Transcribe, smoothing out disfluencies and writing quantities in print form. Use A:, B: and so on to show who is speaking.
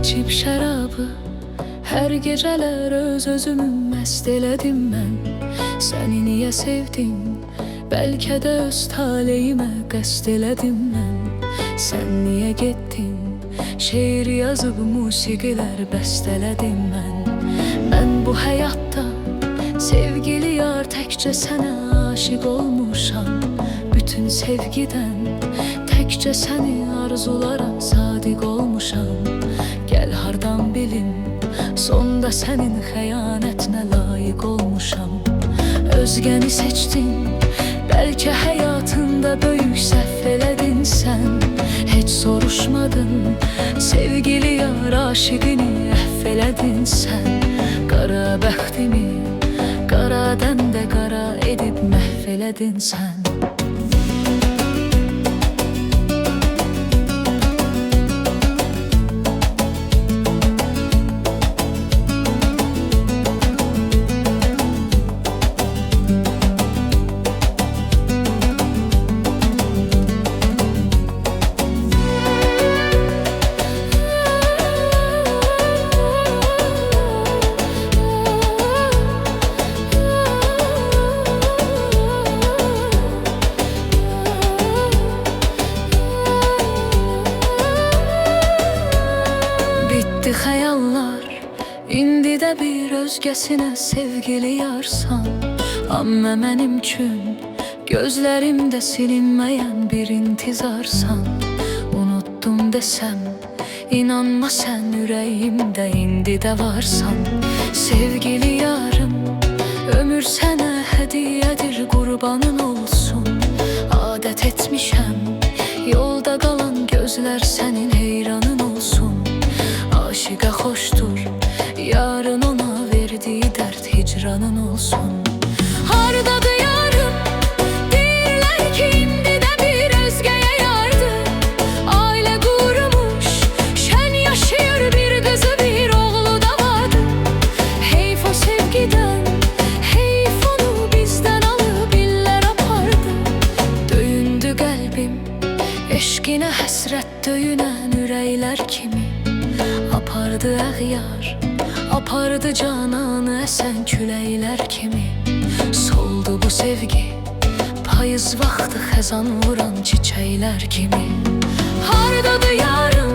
A: İçib şərabı hər gecələr öz-özümü məst elədim mən. Səni niyə sevdim, bəlkə də öz taleyimə qəsd elədim mən. Sən niyə getdin, şeir yazıb musiqilər bəstələdim mən. Mən bu həyatda sevgili yar təkcə sənə aşiq olmuşam. Bütün sevgidən təkcə səni arzulara sadiq olmuşam. Gəl hardan bilim, sonda sənin xəyanətinə layiq olmuşam. Özgəni seçdin, bəlkə həyatında böyük səhv elədin sən. Heç soruşmadın, sevgili yar aşiqini əhv elədin sən. Qara bəxtimi qaradən də qara edib məhv elədin sən. Bitdi xəyallar, indi də bir özgəsinə sevgili yarsan. Amma mənim üçün gözlərimdə silinməyən bir intizarsan. Unutdum desəm, inanma sən ürəyimdə indi də varsan. Sevgili yarım, ömür sənə hədiyyədir, qurbanın olsun. Adət etmişəm, yolda qalan gözlər sənin heyranın olsun. Aşıqa xoşdur, yarın ona verdiyi dərd hicranın olsun. Hardadır yarım, deyirlər ki, indi də bir özgəyə yardır. Ailə qurmuş, şən yaşayır, bir qızı bir oğlu da vardı. Heyf o sevgidən, heyf onu bizdən alıb illər apardı. Döyündü qəlbim, eşqinə həsrət döyünən ürəklər kimi. Apardı əğyar, apardı cananı əsən küləklər kimi. Soldu bu sevgi, payız vaxtı xəzan vuran çiçəklər kimi. Hardadır yarım,